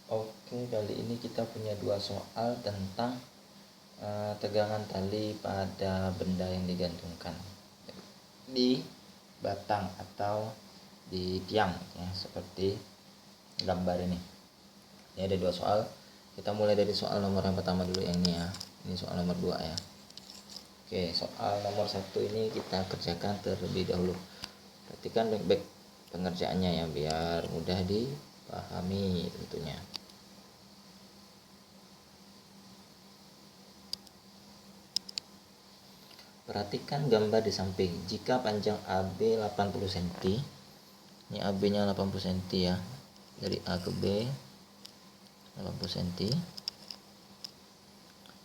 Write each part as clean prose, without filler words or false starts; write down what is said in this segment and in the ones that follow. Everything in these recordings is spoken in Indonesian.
Oke, kali ini kita punya dua soal tentang tegangan tali pada benda yang digantungkan di batang atau di tiang ya, seperti gambar ini. Ini ada dua soal. Kita mulai dari soal nomor yang pertama dulu, yang ini ya. Ini soal nomor 2 ya. Oke, soal nomor 1 ini kita kerjakan terlebih dahulu. Perhatikan baik-baik pengerjaannya ya, biar mudah dipahami tentunya. Perhatikan gambar di samping. Jika panjang AB 80 cm, ini AB nya 80 cm ya, dari A ke B 80 cm,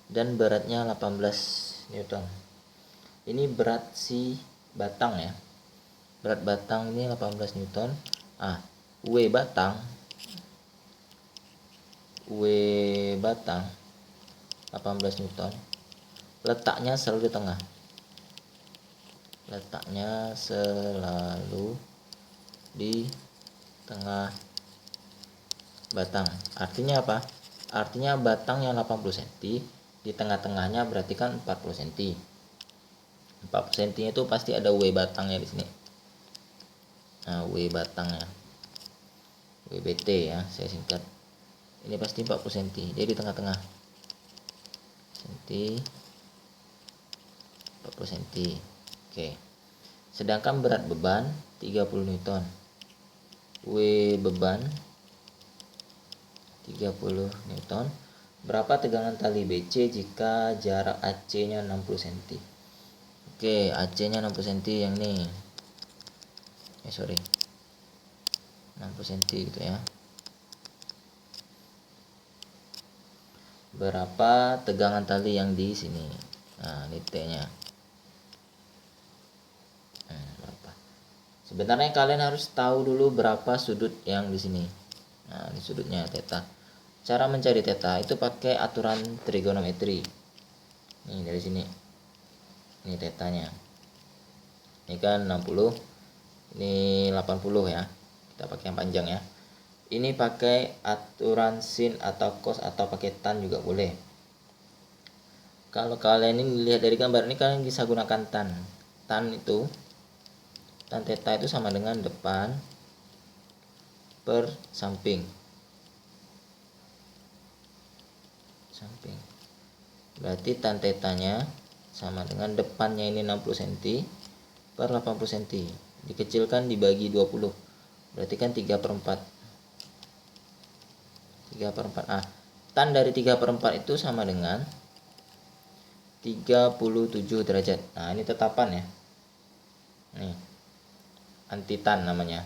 dan beratnya 18 Newton. Ini berat si batang ya, berat batang ini 18 Newton. W batang 18 Newton, letaknya selalu di tengah. Letaknya selalu di tengah batang. Artinya apa? Artinya batang yang 80 cm, di tengah-tengahnya berarti kan 40 cm. 40 cm itu pasti ada W batangnya di sini. Nah, W batangnya, WBT ya, saya singkat. Ini pasti 40 cm. Jadi di tengah-tengah. Cm 40 cm. Oke. Sedangkan berat beban 30 Newton. W beban 30 Newton. Berapa tegangan tali BC jika jarak AC-nya 60 cm? Oke, AC-nya 60 cm yang ini. 60 cm gitu ya. Berapa tegangan tali yang di sini? Nah, ini T-nya. Berapa? Sebenarnya kalian harus tahu dulu berapa sudut yang di sini. Nah, ini sudutnya theta. Cara mencari theta itu pakai aturan trigonometri. Nih dari sini. Ini tetanya. Ini kan 60. Ini 80 ya. Kita pakai yang panjang ya. Ini pakai aturan sin atau cos atau pakai tan juga boleh. Kalau kalian ini lihat dari gambar ini, kalian bisa gunakan tan. Tan theta itu sama dengan depan per samping. Berarti tan tetanya sama dengan depannya ini 60 cm per 80 cm. Dikecilkan dibagi 20. Berarti kan 3/4. 3/4. Tan dari 3/4 itu sama dengan 37 derajat. Nah, ini tetapan ya. Nih. Anti tan namanya.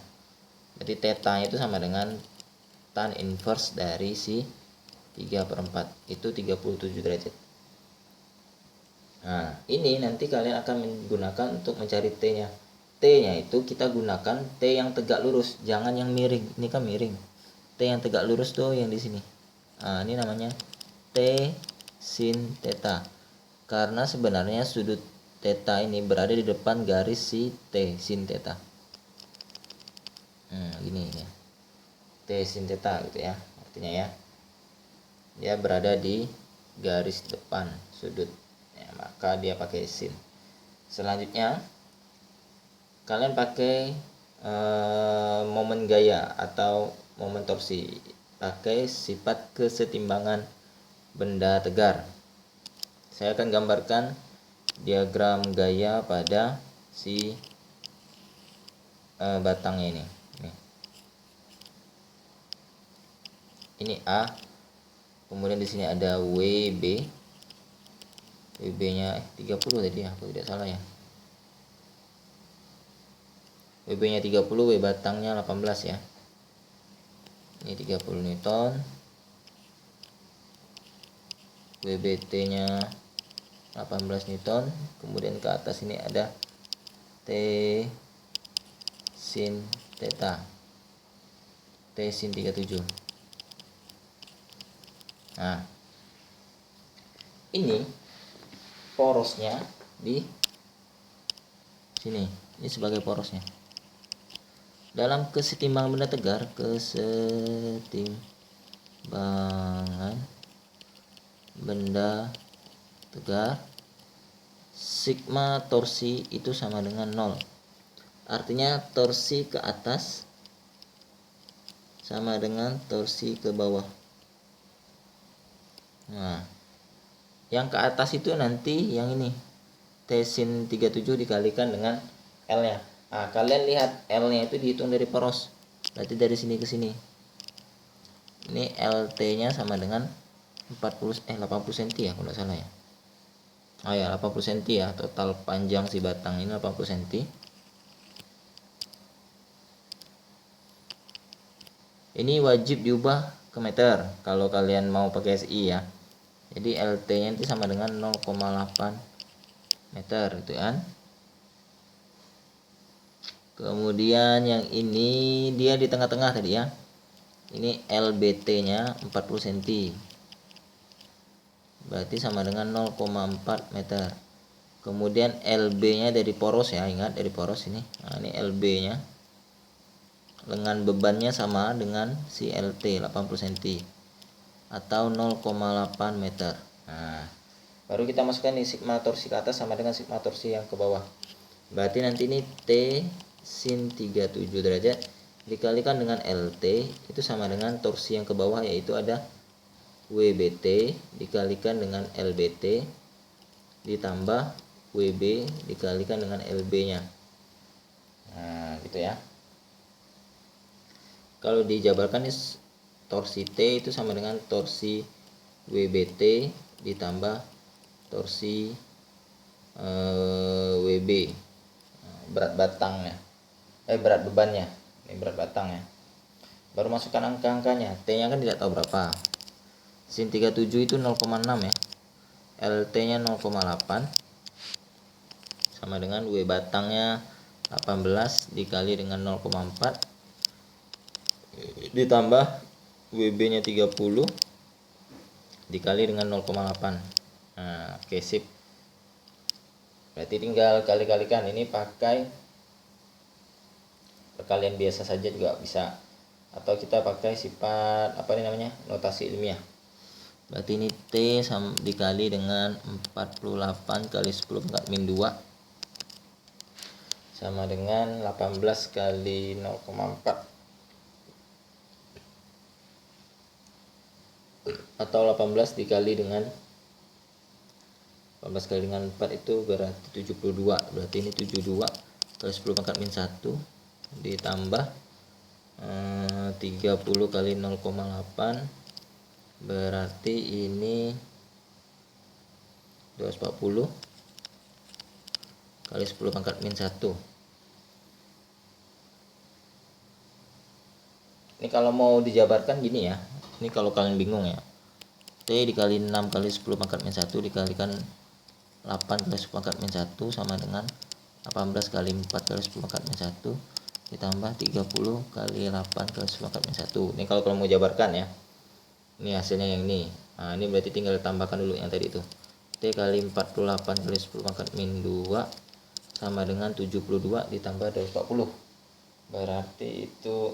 Berarti tetanya itu sama dengan tan inverse dari si 3/4 itu 37 derajat. Nah, ini nanti kalian akan menggunakan untuk mencari T-nya. T-nya itu kita gunakan T yang tegak lurus, jangan yang miring. Ini kan miring. T yang tegak lurus tuh yang di sini. Nah, ini namanya T sin theta. Karena sebenarnya sudut theta ini berada di depan garis si T sin theta. Gini ya. T sin theta gitu ya. Artinya ya. Dia berada di garis depan sudut. Ya, maka dia pakai sin. Selanjutnya kalian pakai momen gaya atau momen torsi. Pakai sifat kesetimbangan benda tegar. Saya akan gambarkan diagram gaya pada si batangnya ini. Ini A. Kemudian di sini ada WB. WB-nya 30 tadi ya, kalau tidak salah ya. WB-nya 30, W batangnya 18 ya. Ini 30 Newton. WBT-nya 18 Newton. Kemudian ke atas ini ada T sin theta. T sin 37. Nah, ini porosnya di sini. Ini sebagai porosnya. Dalam kesetimbangan benda tegar, kesetimbangan persimbangan benda tegar, sigma torsi itu sama dengan 0. Artinya torsi ke atas sama dengan torsi ke bawah. Nah, yang ke atas itu nanti yang ini T sin 37 dikalikan dengan L-nya. Nah, kalian lihat L-nya itu dihitung dari poros. Berarti dari sini ke sini. Ini LT-nya sama dengan 80 cm ya kalau nggak salah ya. Oh ya, 80 cm ya, total panjang si batang ini 80 cm. Ini wajib diubah ke meter kalau kalian mau pakai SI ya. Jadi LT-nya itu sama dengan 0,8 meter gitu kan. Kemudian yang ini dia di tengah-tengah tadi ya. Ini LBT-nya 40 cm. Berarti sama dengan 0,4 meter. Kemudian LB-nya dari poros ya, ingat dari poros ini. Nah, ini LB-nya. Lengan bebannya sama dengan si LT 80 cm atau 0,8 meter. Nah, baru kita masukkan nih sigma torsi ke atas sama dengan sigma torsi yang ke bawah. Berarti nanti ini T sin 37 derajat dikalikan dengan LT itu sama dengan torsi yang ke bawah, yaitu ada WBT dikalikan dengan LBT ditambah WB dikalikan dengan LB-nya. Nah, gitu ya. Kalau dijabarkan torsi T itu sama dengan torsi WBT ditambah torsi WB, berat batangnya, berat bebannya, ini berat batangnya. Baru masukkan angka-angkanya. T-nya kan tidak tahu berapa. Sin 37 itu 0,6 ya. LT-nya 0,8 sama dengan W batangnya 18 dikali dengan 0,4 ditambah WB-nya 30 dikali dengan 0,8. Nah, oke, sip. Berarti tinggal kali-kalikan. Ini pakai perkalian biasa saja juga bisa, atau kita pakai sifat apa ini namanya, notasi ilmiah. Berarti ini T dikali dengan 48 kali 10 pangkat min 2 sama dengan 18 kali 0,4 atau 18 dikali dengan 18 kali dengan 4 itu berarti 72. Berarti ini 72 kali 10 pangkat min 1 ditambah 30 kali 0,8 berarti ini 240 kali 10 pangkat min 1. Ini kalau mau dijabarkan gini ya. Ini kalau kalian bingung ya. T dikali 6 kali 10 pangkat min 1 dikalikan 8 kali 10 pangkat min 1 sama dengan 18 kali 4 kali 10 pangkat min 1 ditambah 30 kali 8 kali 10 pangkat min 1. Ini kalau mau jabarkan ya. Ini hasilnya yang ini. Nah, ini berarti tinggal tambahkan dulu yang tadi itu. T kali 48 kali 10 pangkat min 2 sama dengan 72 ditambah 240. Berarti itu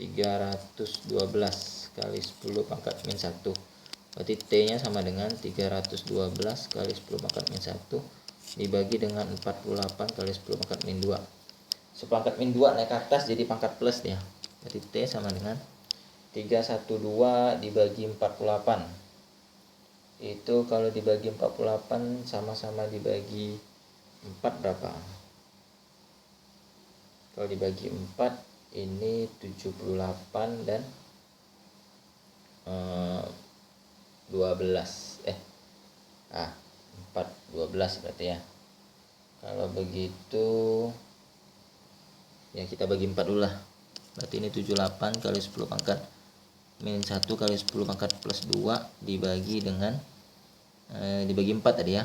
312 kali 10 pangkat min 1. Berarti T-nya sama dengan 312 kali 10 pangkat min 1 dibagi dengan 48 kali 10 pangkat min 2. Sepangkat min 2 naik ke atas jadi pangkat plus ya. Berarti T sama dengan 312 dibagi 48. Itu kalau dibagi 48 sama-sama dibagi 4 berapa? Kalau dibagi 4 ini 78 dan 12 4 12 berarti ya. Kalau begitu ya kita bagi 4 dulu lah. Berarti ini 78 kali 10 pangkat min 1 kali 10 pangkat plus 2 dibagi dengan dibagi 4 tadi ya.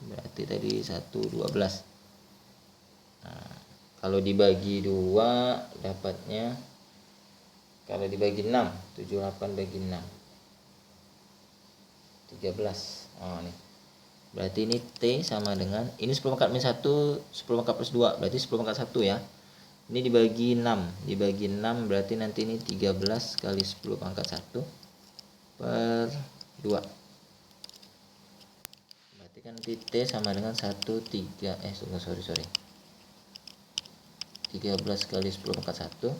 Berarti tadi 1 12. Nah, kalau dibagi 2 dapatnya, kalau dibagi 6 78 bagi 6 13. Oh nih. Berarti ini T sama dengan ini 10 pangkat min 1 10 pangkat plus 2 berarti 10 pangkat 1 ya. Ini dibagi 6. Dibagi 6 berarti nanti ini 13 kali 10 pangkat 1 per 2. Berarti kan nanti T sama dengan 1, 3, sorry. 13 kali 10 pangkat 1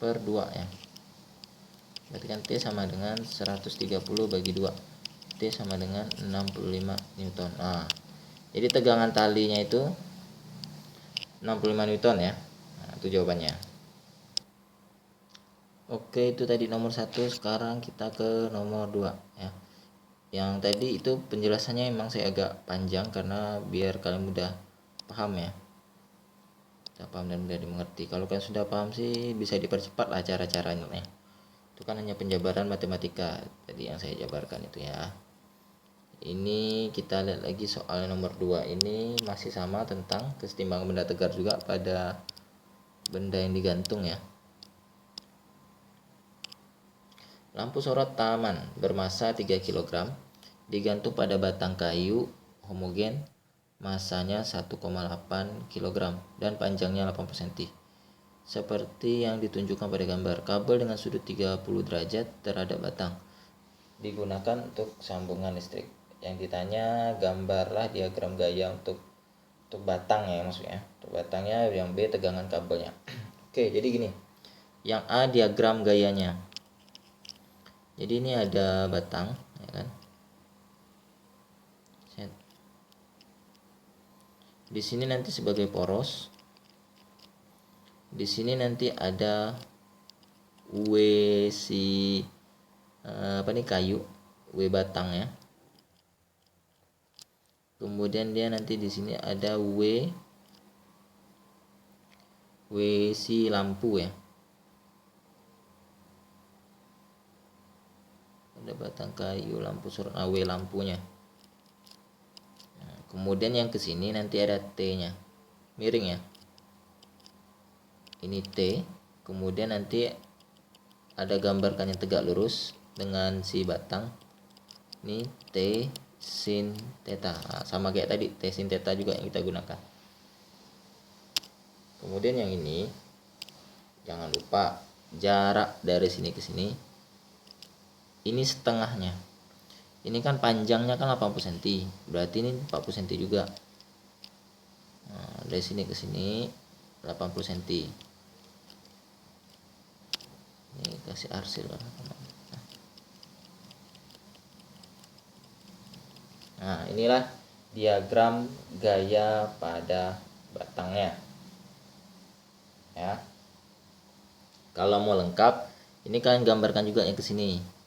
per 2 ya. Berarti kan T sama dengan 130 bagi 2. T sama dengan 65 Newton. Nah, jadi tegangan talinya itu 65 Newton ya. Nah, itu jawabannya. Oke, itu tadi nomor 1. Sekarang kita ke nomor 2 ya. Yang tadi itu penjelasannya emang saya agak panjang karena biar kalian mudah paham ya. Mudah paham dan mudah dimengerti. Kalau kalian sudah paham sih bisa dipercepat lah cara-caranya. Itu kan hanya penjabaran matematika tadi yang saya jabarkan itu ya. Ini kita lihat lagi soal nomor 2. Ini masih sama tentang kesetimbangan benda tegar juga pada benda yang digantung ya. Lampu sorot taman bermasa 3 kg digantung pada batang kayu homogen, masanya 1,8 kg dan panjangnya 80 cm. Seperti yang ditunjukkan pada gambar, kabel dengan sudut 30 derajat terhadap batang digunakan untuk sambungan listrik. Yang ditanya gambarlah diagram gaya untuk batang ya maksudnya. Untuk batangnya, yang B tegangan kabelnya. Oke, jadi gini. Yang A diagram gayanya. Jadi ini ada batang, ya kan? Di sini nanti sebagai poros. Di sini nanti ada W si kayu, W batang ya. Kemudian dia nanti di sini ada W si lampu ya. Ada batang kayu, lampu sorot, W lampunya. Nah, kemudian yang ke sini nanti ada T-nya. Miring ya. Ini T. Kemudian nanti ada gambarkan yang tegak lurus dengan si batang. Ini T sin theta. Nah, sama kayak tadi, T sin theta juga yang kita gunakan. Kemudian yang ini jangan lupa jarak dari sini ke sini ini setengahnya. Ini kan panjangnya kan 80 cm, berarti ini 40 cm juga. Nah, dari sini ke sini 80 cm. Ini kasih arsil lah. Nah, inilah diagram gaya pada batangnya. Ya. Kalau mau lengkap, ini kalian gambarkan juga yang ke sini.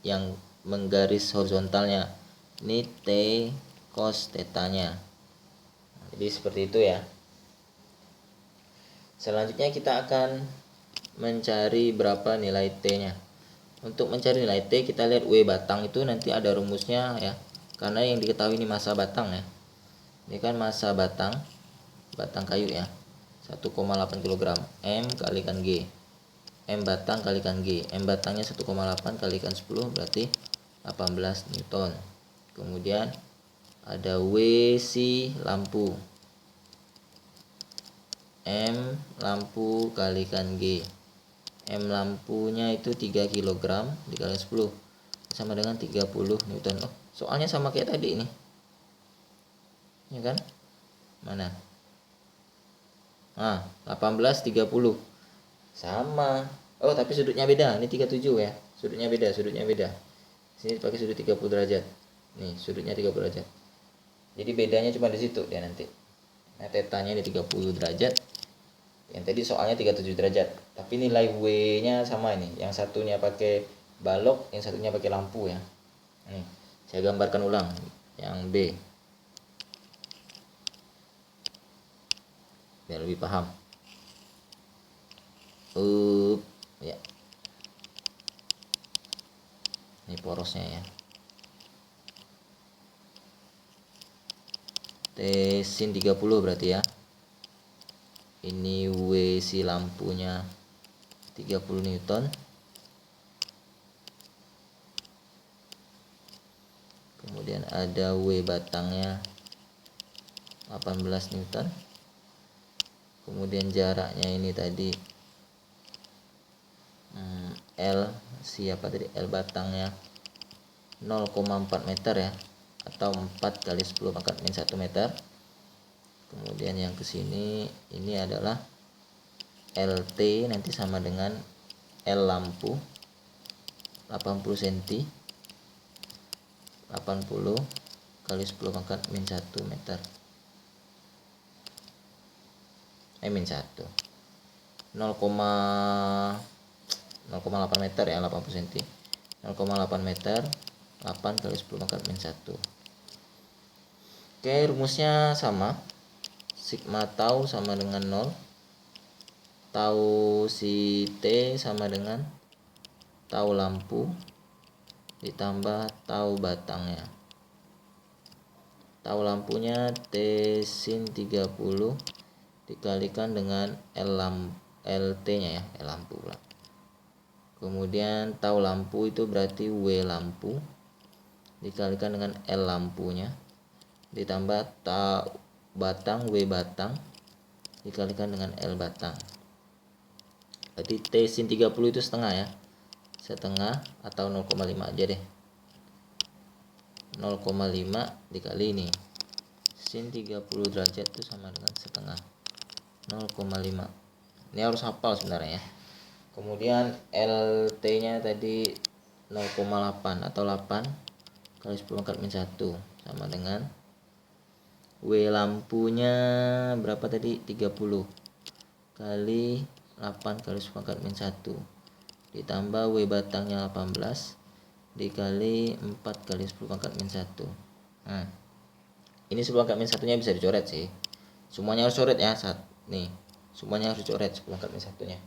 Yang menggaris horizontalnya. Ini T cos theta-nya. Jadi seperti itu ya. Selanjutnya kita akan mencari berapa nilai T-nya. Untuk mencari nilai T, kita lihat W batang itu nanti ada rumusnya ya. Karena yang diketahui ini massa batang ya. Ini kan massa batang kayu ya. 1,8 kg. M kalikan G. M batang kalikan G. M batangnya 1,8 kalikan 10 berarti 18 Newton. Kemudian ada W si lampu. M lampu kalikan G. M lampunya itu 3 kg dikalikan 10 sama dengan 30 Newton. Oh, soalnya sama kayak tadi ini. Ya kan? Mana? Nah, 18 30. Sama. Oh, tapi sudutnya beda. Ini 37 ya. Sudutnya beda. Sini pakai sudut 30 derajat. Nih, sudutnya 30 derajat. Jadi bedanya cuma di situ ya nanti. Nah, tetanya ini 30 derajat. Yang tadi soalnya 37 derajat. Tapi nilai W-nya sama ini. Yang satunya pakai balok, yang satunya pakai lampu ya. Nih, saya gambarkan ulang. Yang B. Biar lebih paham. Ya. Ini porosnya ya. T sin 30 berarti ya. Ini W si lampunya 30 Newton. Kemudian ada W batangnya 18 Newton. kemudian jaraknya ini tadi L siapa tadi, L batangnya 0,4 meter ya, atau 4 kali 10 pangkat min 1 meter. Kemudian yang ke sini ini adalah LT, nanti sama dengan L lampu 80 cm, 80 kali 10 pangkat min 1 meter, min 1 0,8 meter ya, 80 cm 0,8 meter, 8 kali 10 pangkat min 1. Oke, rumusnya sama, sigma tau sama dengan 0, tau si T sama dengan tau lampu ditambah tau batangnya. Tau lampunya T sin 30 dikalikan dengan LT nya ya, lampu lah. Kemudian tau lampu itu berarti W lampu dikalikan dengan L lampunya ditambah tau batang W batang dikalikan dengan L batang. Berarti T sin 30 itu setengah ya, setengah atau 0,5 aja deh, 0,5 dikali ini sin 30 derajat itu sama dengan setengah, 0,5. Ini harus hafal sebenarnya ya. Kemudian LT nya tadi 0,8 atau 8 kali 10 pangkat min 1 sama dengan W lampunya berapa tadi, 30 kali 8 kali 10 pangkat min 1 ditambah W batangnya 18 dikali 4 kali 10 pangkat min 1. Nah, ini 10 pangkat min 1 nya bisa dicoret sih, semuanya harus coret ya, nih semuanya harus dicoret 10 pangkat min 1 nya.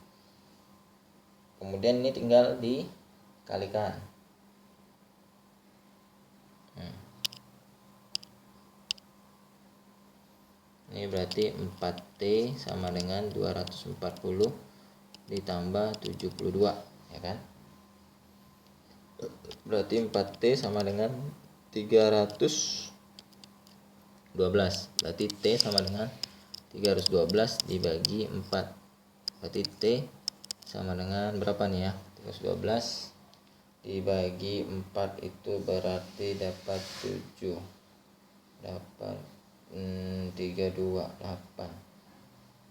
Kemudian ini tinggal dikalikan. Ini berarti 4T sama dengan 240 ditambah 72 ya kan. Berarti 4T sama dengan 312. Berarti T sama dengan 312 dibagi 4. Berarti T sama dengan berapa nih ya? 312 dibagi 4 itu berarti dapat 7. Dapat 328.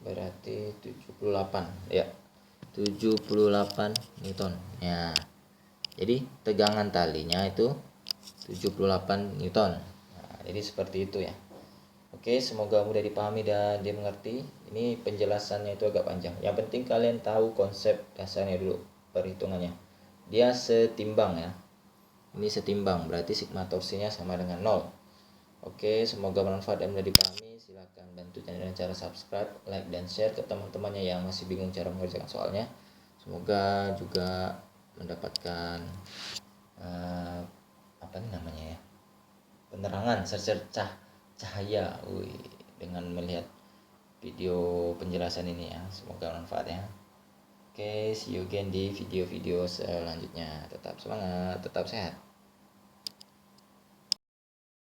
Berarti 78 ya. 78 Newton. Ya. Jadi tegangan talinya itu 78 Newton. Nah, jadi seperti itu ya. Oke, semoga mudah dipahami dan dia mengerti. Ini penjelasannya itu agak panjang. Yang penting kalian tahu konsep dasarnya dulu, perhitungannya. Dia setimbang ya. Ini setimbang, berarti sigma torsinya sama dengan 0. Oke, semoga bermanfaat dan mudah dipahami. Silakan bantu channel dengan cara subscribe, like, dan share ke teman-temannya yang masih bingung cara mengerjakan soalnya. Semoga juga mendapatkan apa namanya ya, penerangan, secercah cahaya dengan melihat video penjelasan ini ya. Semoga bermanfaat ya. Oke, see you again di video-video selanjutnya. Tetap semangat, tetap sehat.